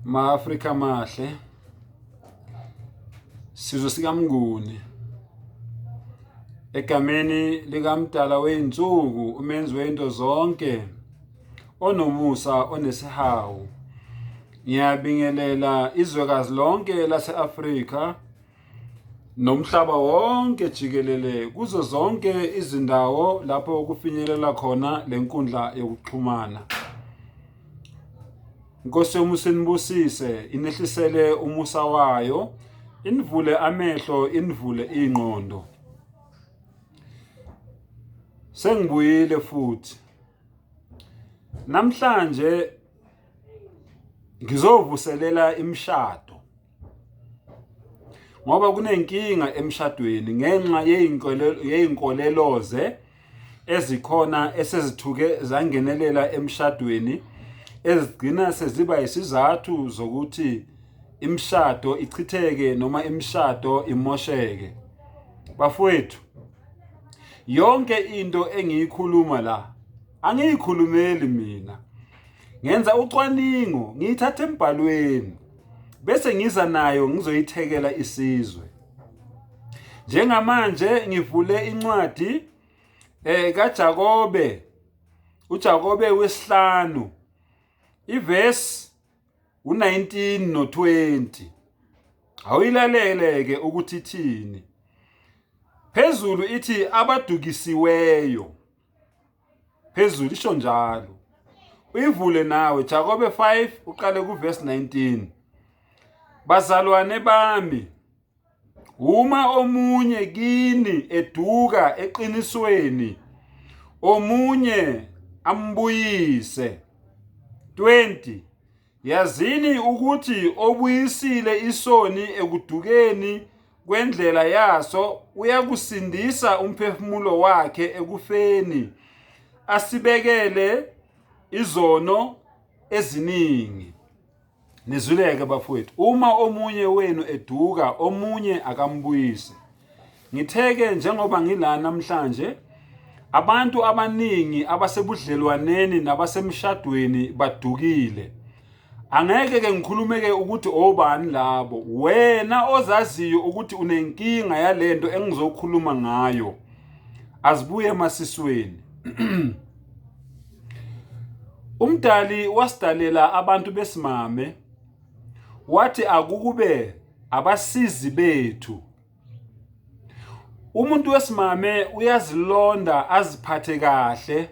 Ma-Afrika mahle, sizwe sikaMnguni, egameni likaMdala wey'nsuku, umenzi wento zonke, onomusa, onesihawu. Ngiyabingelela izwekazi lonke lase-Afrika nomhlaba wonke jikelele kuzo zonke izindawo lapho kufinyelela khona le nkundla yokuxhumana. Nkosi yomusa inibusise, inehlisele umusa wayo, inivule amehlo, inivule ingqondo. Sengibuyile futhi. Namhlanje ngizovuselela imishado. Ngoba kunenkinga emshadweni ngenxa yey'nkoleloze ezikhona esezithuke zangenelela emshadweni ezigcina seziba isizathu zokuthi imishado ichitheke noma imishado imosheke. Bafowethu, yonke into engiyikhuluma la angiyikhulumeli mina. Ngenza ucwaningo, ngiyithatha embhalweni bese ngiza nayo ngizoyithekela isizwe. Njengamanje ngivule incwadi kaJakobe, uJakobe wesi-5, ivesi u-19 no-20. Awuyilalele-ke ukuthi ithini. Phezulu ithi abadukisiweyo. Phezulu isho njalo. Uyivule nawe Jakobe 5 uqale kuvesi 19. Bazalwane bami, uma omunye kini eduka eqinisweni, omunye ambuyise. 20. Yazini ukuthi obuyisile isoni ekudukeni kwendlela yaso uyakusindisa umphefumulo wakhe ekufeni, asibekele izono eziningi. Nizuleke bafowethu, uma omunye wenu eduka, omunye akambuyise. Ngitheke njengoba ngila namhlanje, abantu abaningi abasebudlelwaneni nabasemshadweni badukile. Angeke ngikhulumeke ukuthi obani labo. Wena ozaziyo ukuthi unenkinga yalento engizokhuluma ngayo, asibuye emasisweni. Umdali wasidalela abantu besimame, wathi akukube abasizi bethu. Umuntu wesimame uyazilonda aziphathe kahle.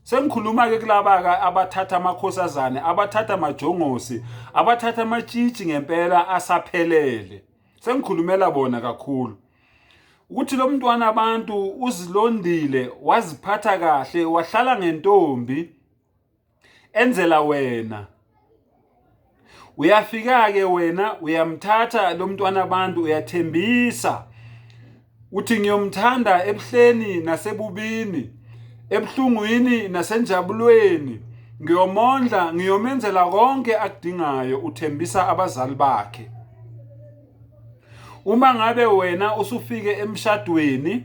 Sengikhuluma-ke kulaba abathatha amakhosazane, abathatha amajongosi, abathatha amatshitshi ngempela asaphelele. Sengikhulumela bona kakhulu. Ukuthi lo mntwana abantu uzilondile, waziphatha kahle, wahlala ngentombi enzela wena. Uyafika-ke wena uyamthatha lo mntwana abantu uyathembisa. Uthi ngiyomthanda ebuhleni nasebubini, ebuhlungwini nasenjabulweni, ngiyomondla, ngiyomenzela konke akudingayo, uthembisa abazali bakhe. Uma ngabe wena usufike emshadweni,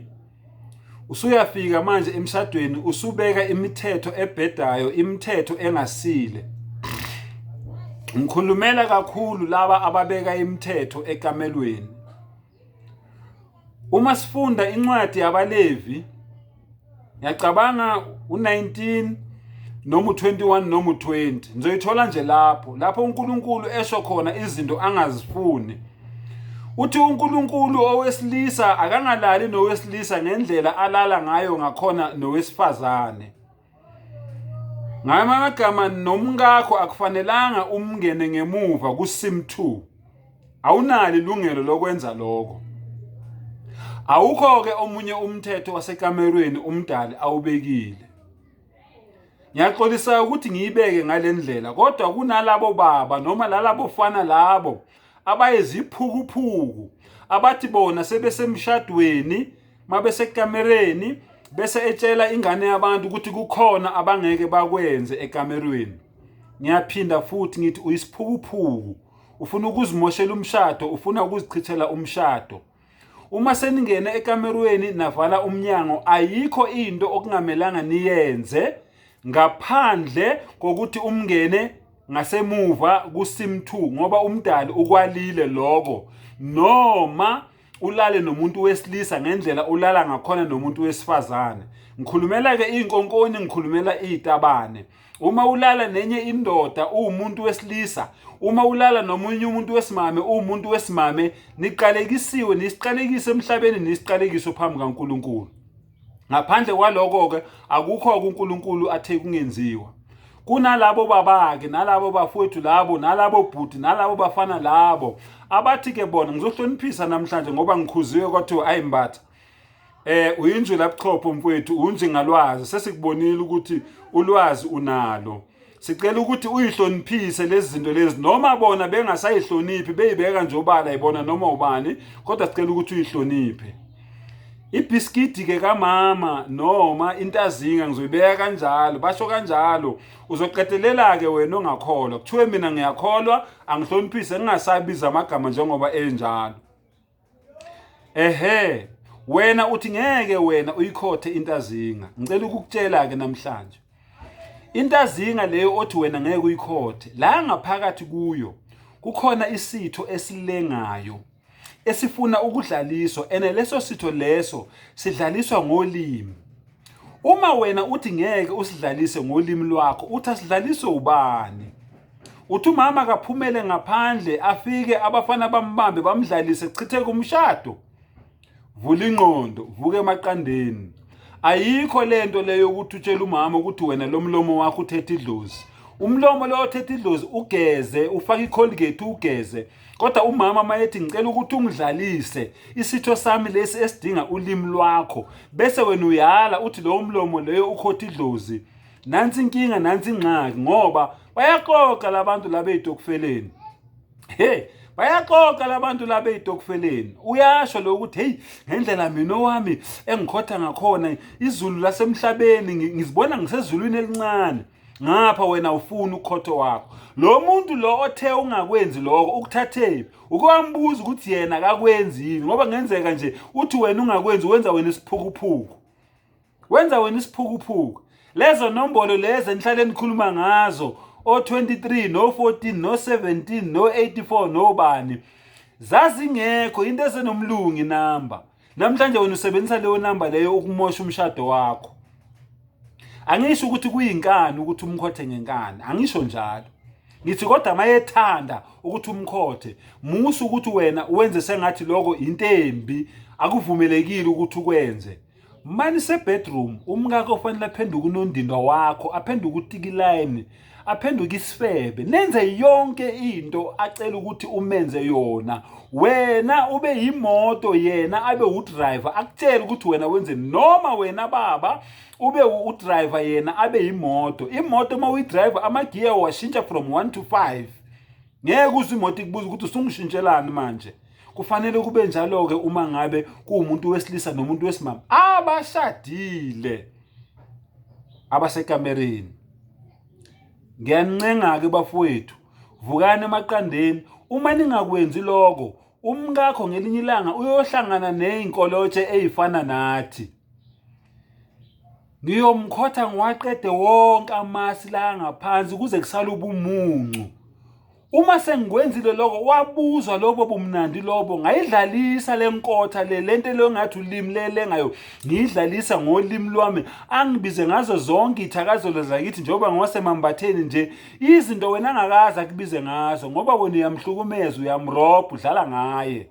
usuyafika manje emshadweni, usubeka imithetho ebhedayo, imithetho engasile. Ngikhulumela kakhulu laba ababeka imithetho ekamelweni. Uma sifunda incwadi yabaLevi, ngiyacabanga u-19 noma u-21 noma u-20, nizoyithola nje lapho uNkulunkulu esho khona izinto angazifuni. Uthi uNkulunkulu owesilisa akangalali nowesilisa ngendlela alala ngayo ngakhona nowesifazane. Ngamanye amagama, nomkakho akufanelanga umngene ngemuva kuSim 2. Awunalo ilungelo lokwenza lokho. Awukho-ke omunye umthetho wasekamerweni umdali awubekile. Ngiyaxolisa ukuthi ngiyibeke ngale ndlela, kodwa kunalabo baba noma lalabo fana labo abayeziphukuphuku abathi bona sebesemshadweni mabesekamereni bese etshela ingane yabantu ukuthi kukhona abangeke bakwenze ekamerweni. Ngiyaphinda futhi ngithi uyisiphukuphuku, ufuna ukuzimoshela umshado, ufuna ukuzichithela umshado. Uma seningene ekamerweni navala umnyango, ayikho into okungamelanga niyenze ngaphandle kokuthi umngene ngasemuva kusim 2 ngoba umdali ukwalile lokho, noma ulale nomuntu wesilisa ngendlela ulala ngakhona nomuntu wesifazane. Ngikhulumela ke inkonkoni, ngikhulumela izitabane. Uma ulala nenye indoda umuntu wesilisa, uma ulala nomunye umuntu wesimame umuntu wesimame, niqalekisiwe, nisiqalekise emhlabeni, nisiqalekiso phambi kaNkulunkulu. Ngaphandle kwaloko ke akukho kuNkulunkulu athe kungenziwa. Kunalabo babake, nalabo bafowethu labo, nalabo bhuti, nalabo bafana labo abathi ke bona ngizohloniphisa namhlanje ngoba ngikhuziwe kwathiwa ayimbatha. Uyinjwe lapho mfowethu, unje ngalwazi. Sesikubonile ukuthi ulwazi unalo. Sicela ukuthi uyihloniphise lezi zinto lezi, noma bona bengasayihloniphi, beyibeka nje obala ibona noma ubani, kodwa sicela ukuthi uyihloniphe. Ibiskiti ke kamama noma intazinga ngizoyibeka kanjalo, basho kanjalo. Uzoqedelela ke wena ongakholwa. Kuthiwe mina ngiyakholwa, angihloniphise ngingasabiza amagama njengoba enjalo. Wena uthi ngeke wena uyikhothe intazinga. Ngicela ukukutshela ke namhlanje. Intazinga leyo othi wena ngeke uyikhothe, la ngaphakathi kuyo kukhona isitho esilengayo esifuna ukudlaliswa, leso sitho leso sidlaliswa ngolimi. Uma wena uthi ngeke usidlalise ngolimi lwakho, uthi asidlaliswe ubani? Uthi umama kaphumele ngaphandle afike abafana bambambe bamdlalise chithe kumshado? Vula ingqondo, vuke emaqandeni. Ayikho lento leyo ukuthi utshela umama ukuthi wena lo mlomo wakho uthethe idlozi. Umlomo lo othethe idlozi ugeze, ufake iColgate ugeze. Kodwa umama mayethi ngicela ukuthi ungidlalise isitho sami lesi esidinga ulimi lwakho, bese wena uyala uthi lo mlomo leyo ukhotha idlozi. Nansi inkinga, nansi ingxaki, ngoba bayaqoqa labantu laba ezitokufeleni. Bayaqoqa labantu laba ezitokufeleni. Uyasho lo ukuthi hey, ngendlela mina wami engikhotha ngakhona izulu lasemhlabeni ngizibona ngisezulwini elincane. Ngapha wena ufuna ukhotho wakho. Lo muntu lo othe ungakwenzi lokho ukuthathephi? Ukwambuza ukuthi yena akakwenzi yini, ngoba ngenzeka nje uthi wena ungakwenzi, wenza wena isiphukuphuku. Wenza wena isiphukuphuku. Lezo nombolo lezi enihlale enikhuluma ngazo, o23 no14 no17 no84 nobani, zazingekho, into esenomlungu inamba. Namhlanje wena usebenzisa leyo namba leyo ukumosha umshado wakho. Angisho ukuthi kuyinkani ukuthi umkhothe ngenkani, angisho njalo. Ngithi kodwa mayethanda ukuthi umkhothe, musu ukuthi wena uwenze sengathi lokho intembi, akuvumelekile ukuthi ukwenze. Mani sebedroom, umkakho ofanele aphenduke unondindwa wakho, aphenduke utikilayini, aphenduke isifebe, nenze yonke into acela ukuthi umenze yona. Wena ube yimoto, yena abe udriver, akutshela ukuthi wena wenze, noma wena baba ube udriver yena abe yimoto. Imoto uma uyidriver amagiya washintsha from 1 to 5. Ngeke uze imoto ikubuza ukuthi usungishintshelani manje. Kufanele kube njalo ke uma ngabe kuumuntu wesilisa nomuntu wesimama abashadile abasekamereni. Ngiyancenga ke bafowethu, vukani emaqandeni. Uma ningakwenzi lokho, umkakho ngelinye ilanga uyohlangana nezinkolotshe ezifana nathi. Ngiyomkhotha ngiwaqede wonke amasi la ngaphansi kuze kusale ubumuncu. Uma sengikwenzile lokho, wabuzwa lobo bumnandi lobo, ngayidlalisa lenkotha lento le ngathi ulimi lelengayo, ngiyidlalisa ngolimi lwami, angibize ngazo zonke ithakazelo zakithi njengoba ngosemambatheni nje. Izinto wena angakaza akubize ngazo ngoba wena uyamhlukumeza, uyamrobha, udlala ngaye.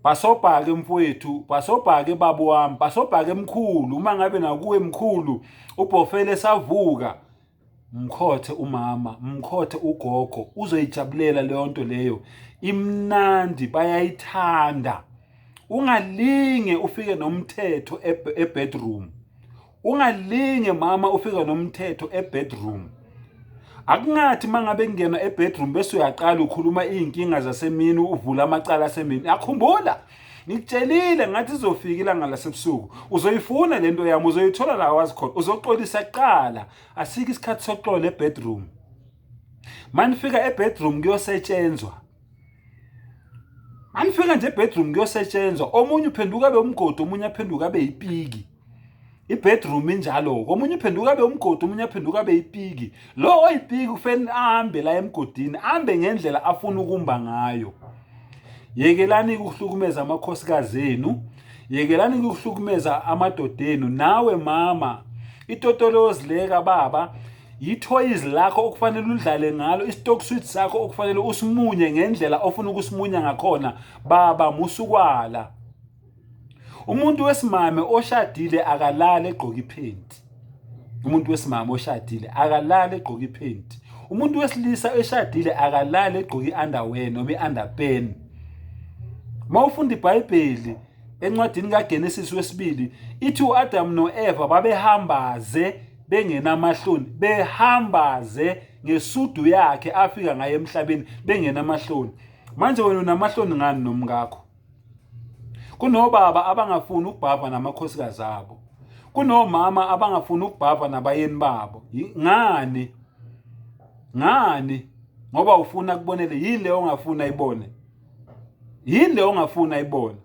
Basobha ke mfowethu, basobha ke babo wami, basobha ke mkhulu. Uma ngabe nakuwe mkhulu ubhofele savuka, mkhothe umama, mkhothe ugogo, uzoyijabulela leyo nto leyo. Imnandi, bayayithanda. Ungalinge ufike nomthetho ebedroom. Ungalinge mama ufike nomthetho ebedroom. Akungathi mangabe ngena ebedroom bese uyaqala ukhuluma izinkinga zasemini, uvula amacala asemini. Akhumbula ngikutshelile ngathi izofika ilanga lasebusuku, uzoyifuna lento yami, uzoyithola la wazi khona, uzoxolisa kuqala. Asike isikhathi soxolo ebedroom. Manifika ebedroom kuyosetshenzwa. Manifika nje ebedroom kuyosetshenzwa. Omunye uphenduka abe umgodi, omunye aphenduka abe yipiki. ibedroom injalo omunye uphenduka abe umgodi omunye uphenduka abe ipiki. Lo oyipiki kufanele ahambe la emgodini ahambe ngendlela afuna ukumba ngayo. Yekelani ukuhlukumeza amakhosikazi enu, yekelani ukuhlukumeza amadodenu. Nawe mama, itotolozileka baba, yithoyizi lakho okufanele udlale ngalo, istock suit sakho okufanele usimunye ngendlela ofuna ukusimunya ngakhona. Baba musukwala. Umuntu wesimame oshadile akalale egqoka iphenti. Umuntu wesimame oshadile akalale egqoka iphenti. Umuntu wesilisa eshadile akalale egqoka iunderwear noma iunderpen. Mawufunda iBhayibheli encwadini kaGenesis wesibili ithi uAdam noEva babehambaze bengenamahloni, behambaze ngesudu yakhe afika ngaye emhlabeni bengenamahloni. Manje wena unamahloni ngani nomngakho? Kunobaba abangafuni ukubhava namakhosikazi abo. Kunomama abangafuni ukubhava nabayeni babo. Ngani? Ngani? Ngoba ufuna kubonele yile ongafuna ibone. Yile ongafuna ibone.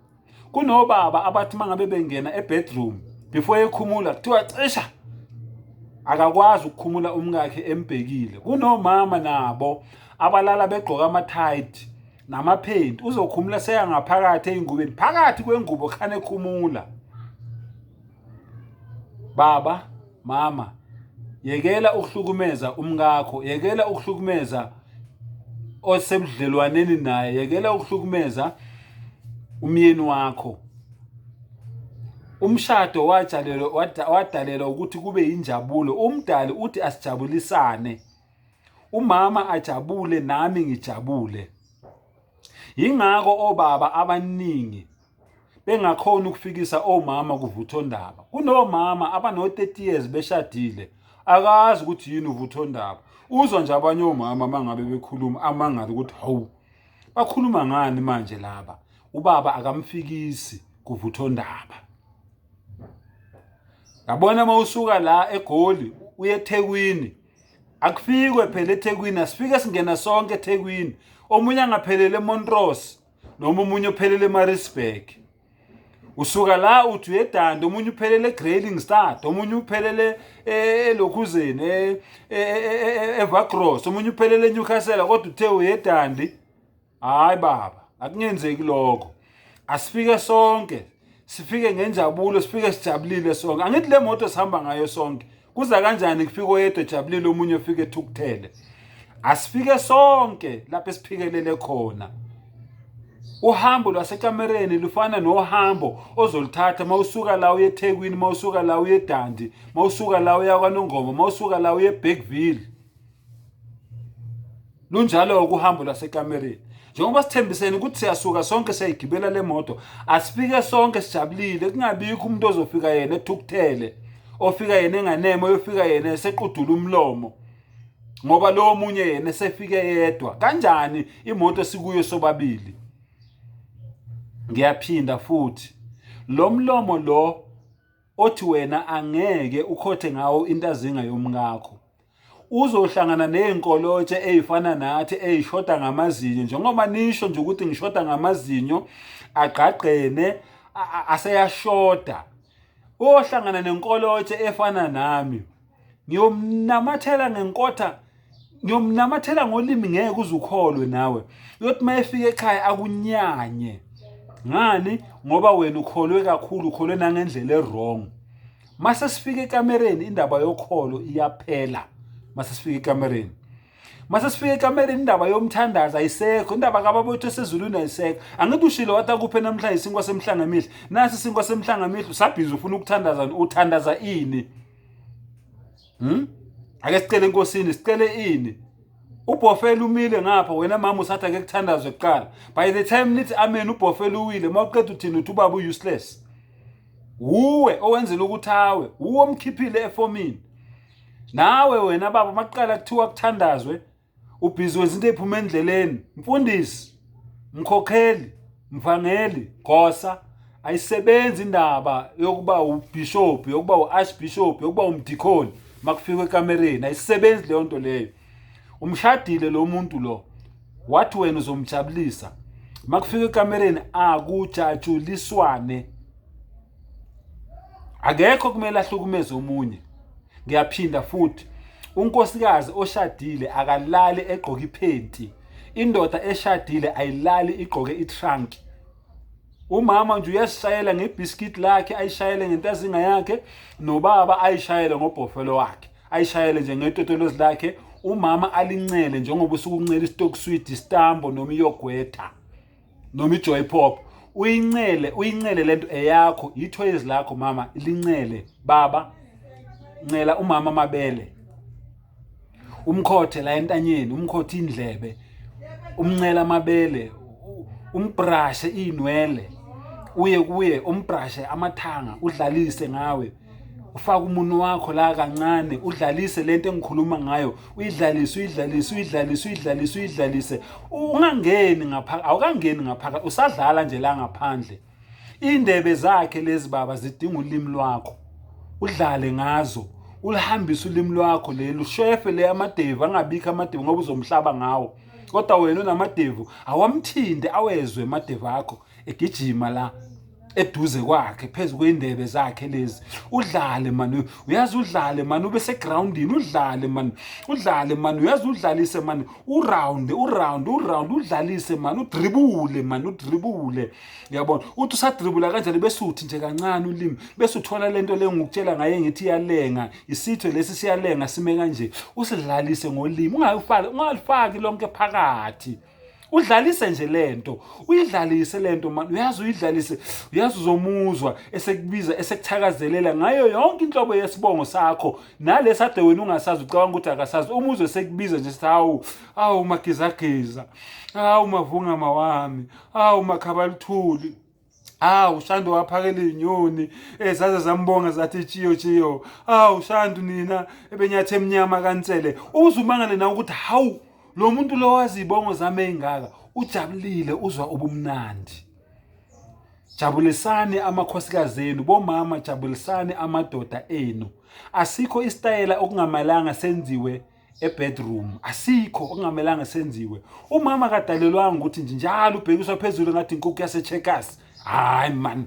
Kunobaba abathi mangabe bengena ebedroom before ekhumula kuthiwa cisha. Akakwazi ukukhumula umkakhe embhekile. Kunomama nabo abalala begqoka ama-tight namaphenti, uzokhumula seya ngaphakathi eingubeni, phakathi kwengubo khane ekhumula. Baba, mama, yekela ukuhlukumeza umkakho, yekela ukuhlukumeza osemdlelwaneni naye, yekela ukuhlukumeza umyeni wakho. Umshado wadalelwa ukuthi kube injabulo. Umdali uthi asijabulisane. Umama ajabule nami ngijabule. Yingakho obaba abaningi bengakhona ukufikisa omama kuvuthondaba. Kunomama abano 30 years beshadile akazi ukuthi yini uvuthondaba. Uzwa nje abanye omama mangabe bekhuluma amangala ukuthi hawu bakhuluma ngani manje laba. Ubaba akamfikisi kuvuthondaba. Yabona mawusuka la eGoli uye eThekwini, akufikwe phela eThekwini, asifike singena sonke eThekwini. Omunye angaphelele eMontrose noma omunye uphelele eMaritzburg. Usuka la uthi uyedanda, omunye uphelele eGrailing Stad, omunye uphelele eLokhuzeni eVacross, omunye uphelele eNewcastle, kodwa uthe uyedandi. Hayi baba, akungenzeki lokho. Asifike sonke, sifike ngenjabulo, sifike sijabulile sonke. Angithi le moto sihamba ngayo sonke kuza kanjani kufika oyedwa ejabulile omunye ufike ethukuthele? Asifike sonke lapho esiphikelele khona. Uhambo lwasekamereni lufana nohambo ozolithatha mawusuka la uye eThekwini, mawusuka la uye eDandi, mawusuka la uya kwaNongoma, mawusuka la uye eBergville. Lunjalo ukuhambo lwasekamereni. Njengoba sithembisene ukuthi siyasuka sonke siyigibela le moto, asifike sonke sijabulile, kungabikho umuntu ozofika yena ethukuthele, ofika yena enganeme, oyofika yena esequdula umlomo. Ngoba lo omunye yena sefike yedwa. Kanjani imoto sikuyo sobabili? Ngiyaphinda futhi, lo mlomo lo othi wena angeke ukhothe ngawo intazinga yomngakho, uzohlangana nezinkolotshe ezifana nathi ezishoda ngamazinyo. Njengoba nisho nje ukuthi ngishoda ngamazinyo agqagqene aseyashoda, uyohlangana nenkolotshe efana nami, ngiyomnamathela ngenkotha, ngiyomnamathela ngolimi ngeke uzukholwe nawe. Uyothi mayefika ekhaya akunyanye. Ngani? Ngoba wena ukholwe kakhulu, ukholwe nangendlela errong. Mase sifike ekamereni indaba yokholo iyaphela. Mase sifike ekamereni. Mase sifike ekamereni indaba yomthandazo ayisekho, indaba kababotho esezulwini ayisekho. Angithi ushilo wathi akuphe namhlanje isinkwa semhlangamihla. Nasi isinkwa semhlangamihla usabhizi ufuna ukuthandaza, uthandaza ini? Ake sicele enkosini, sicele ini? Ubhofela umile ngapha, wena mama usathi ake kuthandazwe kuqala. By the time nithi amen ubhofela uwile, mawuqeda uthini uthi ubaba useless. Uwe owenzela ukuthi hawe, uwe omkhiphile efomini. Nawe wena baba maqala kuthiwa kuthandazwe, ubhizi wezinto eziphuma endleleni. Mfundisi, mkhokheli, mvangeli, gosa, ayisebenzi indaba yokuba ubishop, yokuba uarchbishop, yokuba umdikoni makufika ekamereni. Ayisebenzi leyo nto leyo. Umshadile lo muntu lo, wathi wena uzomjabulisa. Makufika ekamereni akujatshuliswane. Akekho kumele ahlukumeze omunye. Ngiyaphinda futhi, unkosikazi oshadile akalali egqoka iphenti. Indoda eshadile ayilali igqoke itrunk. Umama nje uyasishayela ngebhiskiti lakhe, ayishayele ngentazinga yakhe, nobaba ayishayele ngobhofelo wakhe, ayishayele nje ngetotolozi lakhe. Umama alincele njengoba usukuncela istock sweet, istambo noma iyogwetha noma ijoy pop. Uyincele lento eyakho, ithoyizi lakho mama, lincele. Baba, ncela umama amabele, umkhothe la entanyeni, umkhothe indlebe, umncela amabele, umbrashe inwele, uye kuye umbrashe amathanga, udlalise ngawe. Ufaka umunwe wakho la kancane, udlalise lento engikhuluma ngayo, uyidlalise. Ungangeni ngaphakathi, awukangeni ngaphakathi, usadlala nje la ngaphandle. Indebe zakhe lezi baba zidinga ulimi lwakho, udlale ngazo, ulihambise ulimi lwakho leli, ushefe le amadevu, angabikho amadevu ngoba uzomhlaba ngawo. Kodwa wena unamadevu, awamthinde awezwe amadevu akho egijima la eduze kwakhe, phezu kwendebe zakhe lezi. Udlale man, uyazi udlale man, ube segroundini, udlale man, uyazi udlalise man, uround, udlalise man, udribule. Yabona, uthi usadribula kanjani bese uthi nje kancane ulimi, bese uthola lento le ngikutshela ngaye ngithi iyalenga, isitho lesi siyalenga sime kanje. Usidlalise ngolimi, ungalifaki lonke phakathi. Udlalise nje lento, uyidlalise lento man, uyazi uyidlalise, uyazi uzomuzwa esekubiza, esekuthakazelela ngayo yonke inhlobo yesibongo sakho. Nalesi ade wena ungasazi, ucabanga ukuthi akasazi, umuzwe esekubiza nje sawu, awu magizagiza, awu mavungama wami, awu makhabalithuli, awu Shando waphakela inyoni ezaze zambonga zathi chiyo, awu Shando nina ebenyathe emnyama kansele. Uzumangale na ukuthi hawu, lo muntu lo wazi ibongo zami engaka, ujabulile, uzwa ubumnandi. Jabulisane amakhosikazi enu, bomama jabulisane amadoda enu. Asikho istayela okungamelanga senziwe ebedroom, asikho okungamelanga senziwe. Umama kadalelwanga ukuthi njalo ubhekiswa phezulu ngathi inkukhu yaseCheckers. Hayi man,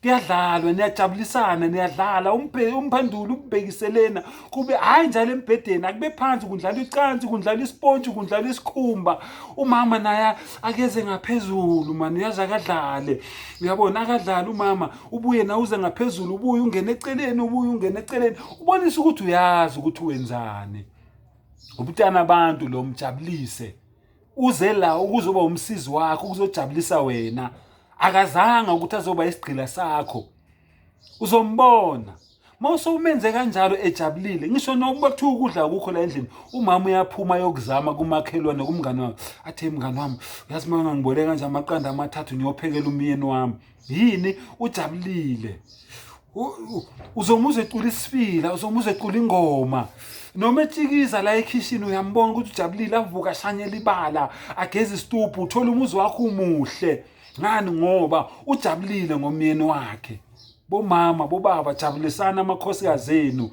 kuyadlalwa, niyajabulisana, niyadlala, umphanduli ubhekiselena, kube hayi njalo embhedeni, akube phansi kundlala icansi, kundlala ispontshi, kundlala isikhumba. Umama naye akeze ngaphezulu man, uyazi akadlale. Uyabona, akadlale umama, ubuye na uze ngaphezulu, ubuye ungene eceleni, ubonisa ukuthi uyazi ukuthi wenzani. Ubutana abantu lo mjabulise, uze la ukuzoba umsizi wakho, ukuzojabulisa wena. Akazanga ukuthi azoba isigqila sakho, uzombona mawuse umenze kanjalo ejabulile. Ngisho nokuba kuthiwa ukudla ukukho la endlini, umama uyaphuma yokuzama kumakhelwane kumngane wakhe, athi mngane wami, uyazi manje ngiboleka kanje amaqanda amathathu niyophekela umyeni wami. Yini ujabulile, uzomuzwe ecula isifila, uzomuzwe ecula ingoma, noma etshikiza la ekhishini uyambona ukuthi ujabulile, avuka ashanyela ibala, ageza isituphu, uthola umuzi wakho umuhle. Ngani? Ngoba ujabulile ngomyeni wakhe. Bomama, bobaba, jabulisana amakhosikazi enu,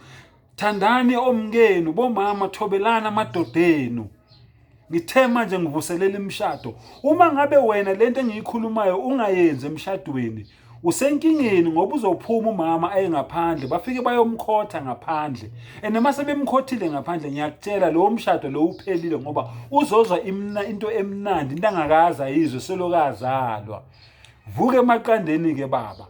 thandani omngenu. Bomama, thobelana amadodenu. Ngithe manje ngivuselela imishado. Uma ngabe wena lento engiyikhulumayo ungayenzi emshadweni, usenkingeni ngoba uzophuma umama aye ngaphandle, bafike bayomkhotha ngaphandle. Noma sebemkhothile ngaphandle, ngiyakutshela lo mshado lo uphelile ngoba uzozwa into emnandi, into angakaza izwe selokazalwa. Vuke emaqandeni ke baba,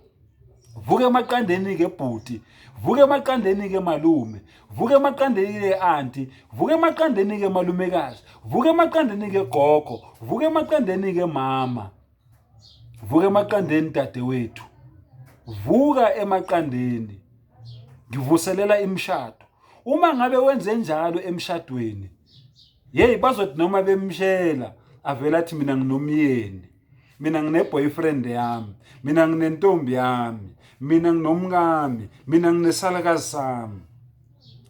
vuke emaqandeni ke bhuti, vuke emaqandeni ke malume, vuke emaqandeni ke auntie, vuke emaqandeni ke malumekazi, vuke emaqandeni ke gogo, vuke emaqandeni ke mama, vuke emaqandeni dadewethu, vuka emaqandeni. Ngivuselela imishado. Uma ngabe wenze njalo emshadweni, hey bazothi noma bemshela avela athi mina nginomyeni, mina ngine boyfriend yami, mina nginentombi yami, mina nginomngami, mina nginesalakazi sami.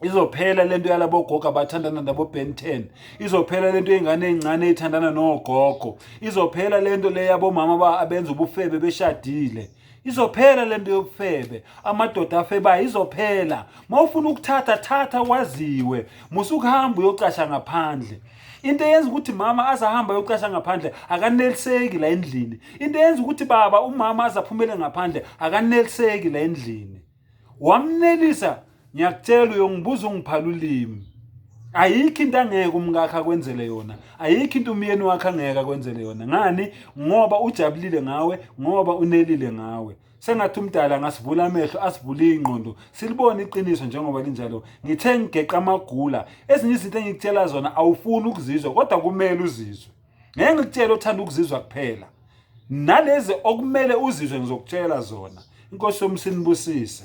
Izophela lento yalabo gogo abathandana nabo Ben 10. Izophela lento yengane ezincane ezithandana nogogo. Izophela lento le yabo mama abenza ubufebe beshadile. Izophela lento yobufebe, amadoda afebayo izophela. Mawufuna ukuthatha waziwe, musukuhamba uyocasha ngaphandle. Into eyenza ukuthi mama azahamba uyocasha ngaphandle akaneliseki la endlini. Into eyenza ukuthi baba umama azaphumele ngaphandle akaneliseki la endlini. wamnelisa, ngiyakutshela uyongibuza ungiphala ulimi. Ayikho into angeke umkakhe akwenzele yona, ayikho into umyeni wakhe angeke akwenzele yona. Ngani? Ngoba ujabulile ngawe, ngoba unelile ngawe. Sengathi umdala ngasivula amehlo, asivule ingqondo, silibone iqiniso njengoba linjalo. Ngithe ngigeqa amagula, ezinye izinto engikutshela zona awufuni ukuzizwa kodwa kumele uzizwe. Ngeke ngikutshela uthanda ukuzizwa kuphela, nalezi okumele uzizwe ngizokutshela zona. Inkosi yomsinibusise.